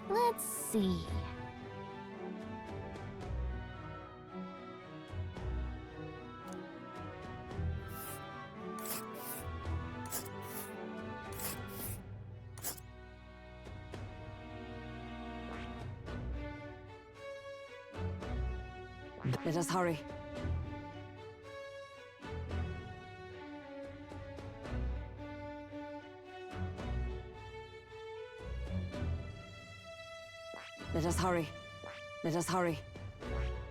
Let's see. Let us hurry. Let us hurry. Let us hurry.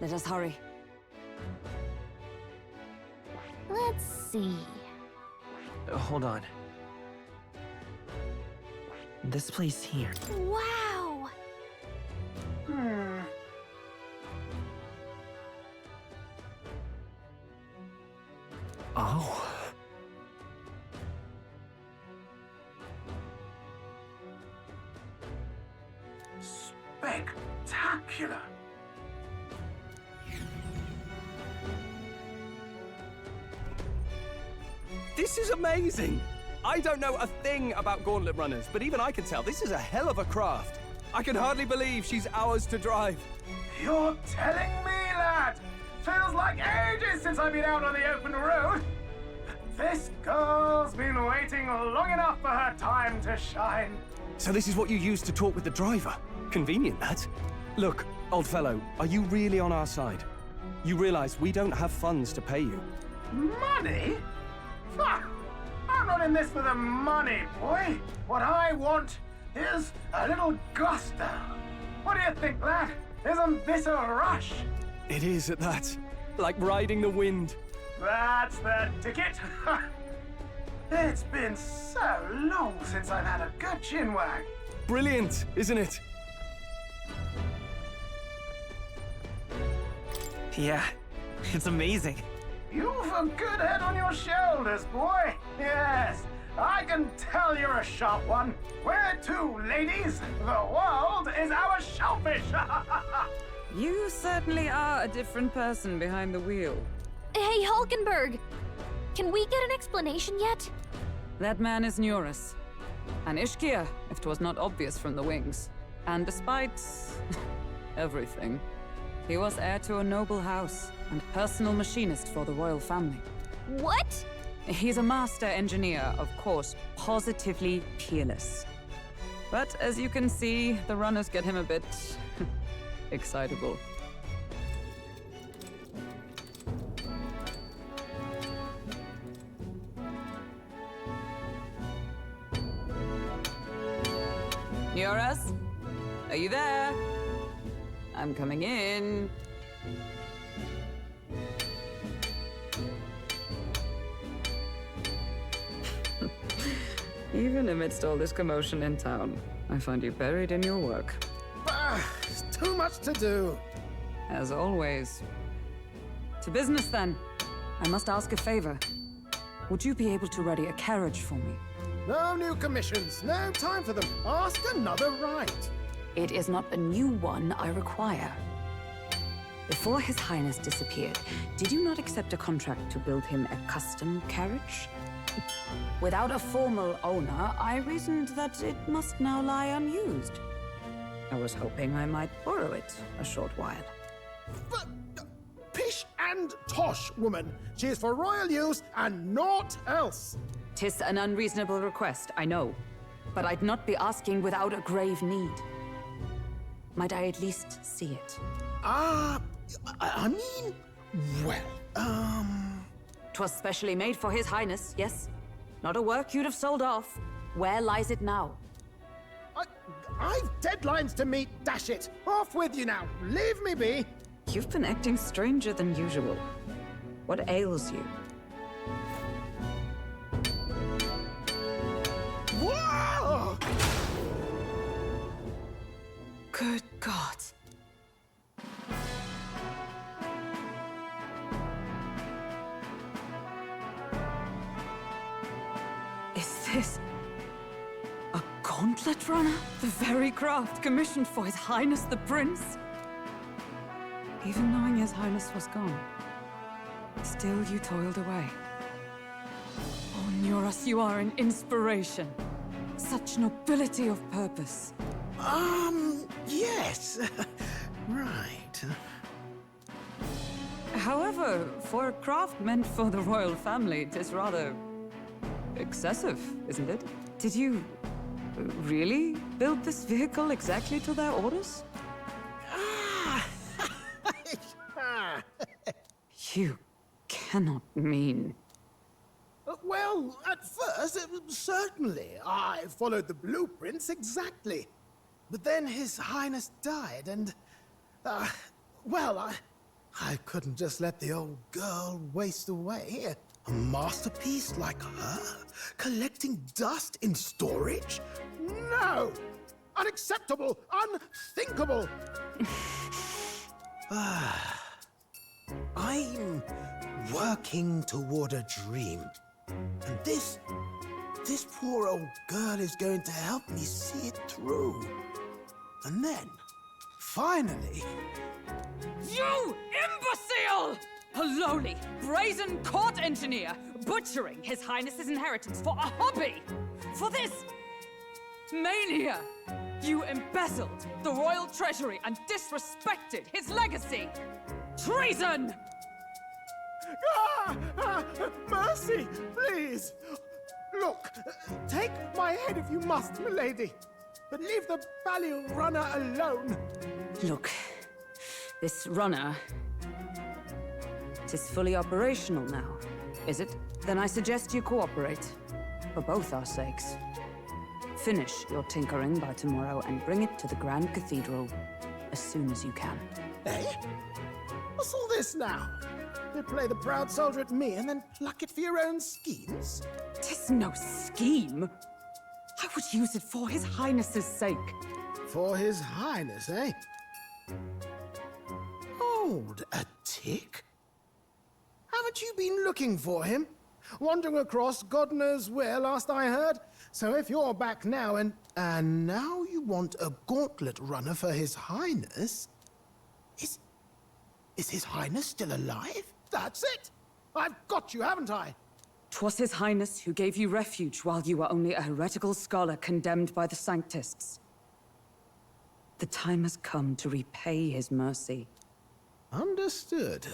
Let us hurry. Let's see. Hold on. This place here. Wow! Oh. Spectacular! This is amazing! I don't know a thing about gauntlet runners, but even I can tell this is a hell of a craft. I can hardly believe she's ours to drive. You're telling me, lad? Feels like ages since I've been out on the open road. This girl's been waiting long enough for her time to shine. So this is what you use to talk with the driver? Convenient, that. Look, old fellow, are you really on our side? You realize we don't have funds to pay you. Money? Fuck! I'm not in this for the money, boy. What I want is a little gusto. What do you think, lad? Isn't this a rush? It is at that. Like riding the wind. That's the ticket. It's been so long since I've had a good chinwag. Brilliant, isn't it? Yeah, it's amazing. You've a good head on your shoulders, boy. Yes, I can tell you're a sharp one. Where to, ladies? The world is our shellfish. You certainly are a different person behind the wheel. Hey, Hulkenberg! Can we get an explanation yet? That man is Neurus. An Ishkia, if 'twas not obvious from the wings. And despite everything, he was heir to a noble house and personal machinist for the royal family. What? He's a master engineer, of course, positively peerless. But as you can see, the runners get him a bit excitable. Yoras? Are you there? I'm coming in. Even amidst all this commotion in town, I find you buried in your work. It's too much to do. As always. To business, then. I must ask a favor. Would you be able to ready a carriage for me? No new commissions. No time for them. Ask another right. It is not a new one I require. Before His Highness disappeared, did you not accept a contract to build him a custom carriage? Without a formal owner, I reasoned that it must now lie unused. I was hoping I might borrow it a short while. But, pish and tosh, woman. She is for royal use and naught else. 'Tis an unreasonable request, I know. But I'd not be asking without a grave need. Might I at least see it? I mean, well, 'Twas specially made for His Highness, yes? Not a work you'd have sold off. Where lies it now? I've deadlines to meet, dash it. Off with you now. Leave me be. You've been acting stranger than usual. What ails you? Whoa! Good God. Is this a gauntlet runner? The very craft commissioned for His Highness the Prince? Even knowing His Highness was gone, still you toiled away. Oh, Nuras, you are an inspiration. Such nobility of purpose. Yes. Right. However, for a craft meant for the royal family, 'tis rather excessive, isn't it? Did you really build this vehicle exactly to their orders? You cannot mean... Well, at first, certainly. I followed the blueprints exactly. But then His Highness died, and... well, I couldn't just let the old girl waste away. A masterpiece like her? Collecting dust in storage? No! Unacceptable! Unthinkable! I'm working toward a dream. And this poor old girl is going to help me see it through. And then, finally... You imbecile! A lowly, brazen court engineer, butchering His Highness's inheritance for a hobby! For this mania! You embezzled the royal treasury and disrespected his legacy! Treason! Mercy, please! Look, take my head if you must, milady. But leave the value runner alone. Look, this runner... Tis fully operational now, is it? Then I suggest you cooperate. For both our sakes. Finish your tinkering by tomorrow and bring it to the Grand Cathedral as soon as you can. Eh? What's all this now? You play the proud soldier at me and then pluck it for your own schemes? 'Tis no scheme. I would use it for His Highness's sake. For His Highness, eh? Hold a tick. Haven't you been looking for him? Wandering across God knows where, last I heard. So if you're back now and now you want a gauntlet runner for His Highness? Is His Highness still alive? That's it! I've got you, haven't I? 'Twas His Highness who gave you refuge while you were only a heretical scholar condemned by the Sanctists. The time has come to repay his mercy. Understood.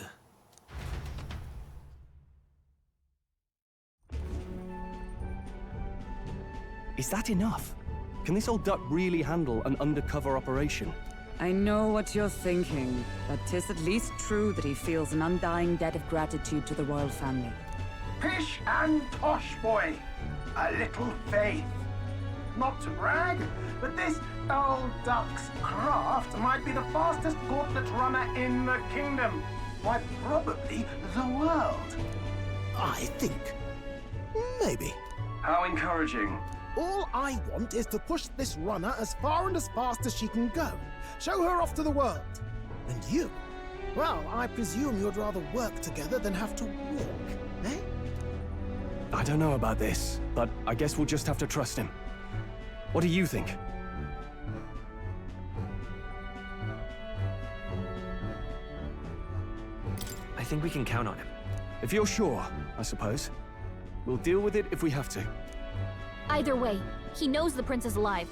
Is that enough? Can this old duck really handle an undercover operation? I know what you're thinking, but 'tis at least true that he feels an undying debt of gratitude to the royal family. Pish and tosh, boy. A little faith. not to brag, but this old duck's craft might be the fastest gauntlet runner in the kingdom. Why, probably the world. I think. Maybe. How encouraging. All I want is to push this runner as far and as fast as she can go. Show her off to the world. And you? Well, I presume you'd rather work together than have to walk, eh? I don't know about this, but I guess we'll just have to trust him. What do you think? I think we can count on him. If you're sure, I suppose. We'll deal with it if we have to. Either way, he knows the prince is alive,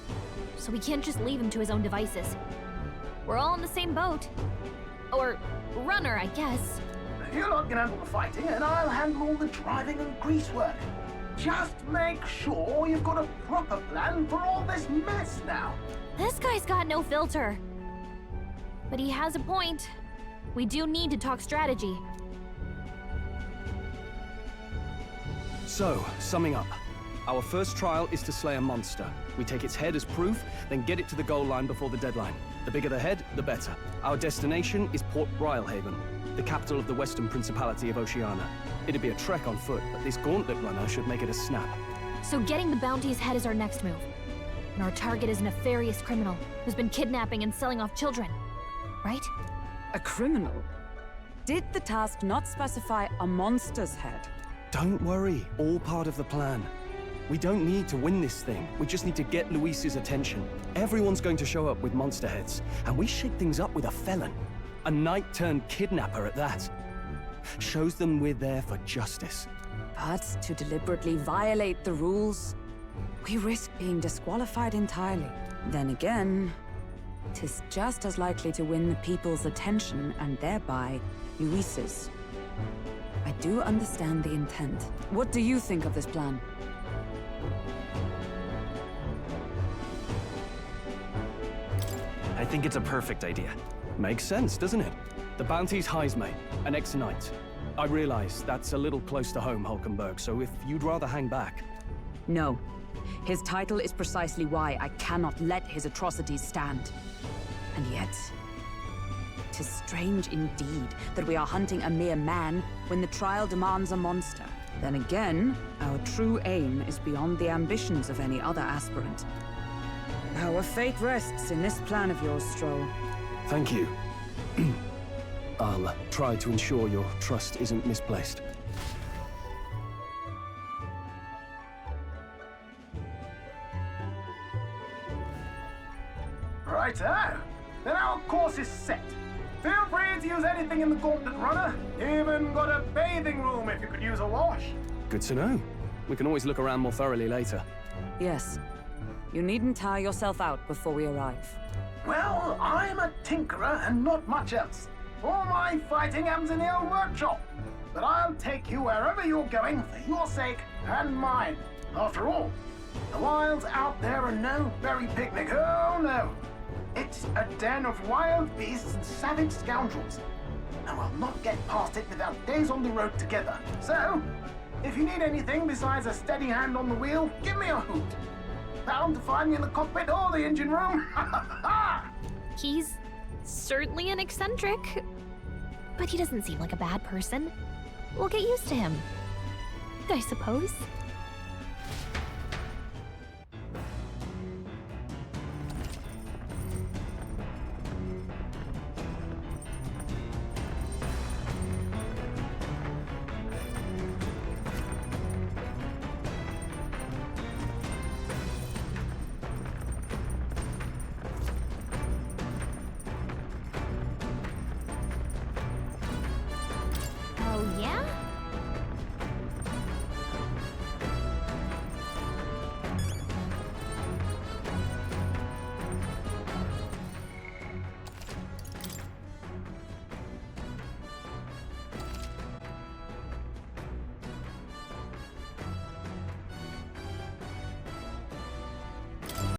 so we can't just leave him to his own devices. We're all in the same boat. Or runner, I guess. You lot can handle the fighting, and I'll handle all the driving and greasework. Just make sure you've got a proper plan for all this mess now. This guy's got no filter. But he has a point. We do need to talk strategy. So, summing up. Our first trial is to slay a monster. We take its head as proof, then get it to the goal line before the deadline. The bigger the head, the better. Our destination is Port Brylehaven, the capital of the Western Principality of Oceania. It'd be a trek on foot, but this gauntlet runner should make it a snap. So getting the bounty's head is our next move. And our target is a nefarious criminal who's been kidnapping and selling off children. Right? A criminal? Did the task not specify a monster's head? Don't worry, all part of the plan. We don't need to win this thing. We just need to get Luis's attention. Everyone's going to show up with monster heads, and we shake things up with a felon. A knight-turned-kidnapper at that. Shows them we're there for justice. But to deliberately violate the rules, we risk being disqualified entirely. Then again, 'tis just as likely to win the people's attention and thereby Luis's. I do understand the intent. What do you think of this plan? I think it's a perfect idea. Makes sense, doesn't it? The bounty's Heisme, an ex-knight. I realize that's a little close to home, Hulkenberg, so if you'd rather hang back... No. His title is precisely why I cannot let his atrocities stand. And yet, 'tis strange indeed that we are hunting a mere man when the trial demands a monster. Then again, our true aim is beyond the ambitions of any other aspirant. Our fate rests in this plan of yours, Stroll. Thank you. I'll try to ensure your trust isn't misplaced. Righto. Then our course is set. Feel free to use anything in the gauntlet runner. Even got a bathing room if you could use a wash. Good to know. We can always look around more thoroughly later. Yes. You needn't tire yourself out before we arrive. Well, I'm a tinkerer and not much else. All my fighting happens in the old workshop. But I'll take you wherever you're going for your sake and mine. After all, the wilds out there are no berry picnic. Oh, no. It's a den of wild beasts and savage scoundrels. And we'll not get past it without days on the road together. So, if you need anything besides a steady hand on the wheel, give me a hoot. Bound to find me in the cockpit or the engine room. He's certainly an eccentric, but he doesn't seem like a bad person. We'll get used to him, I suppose.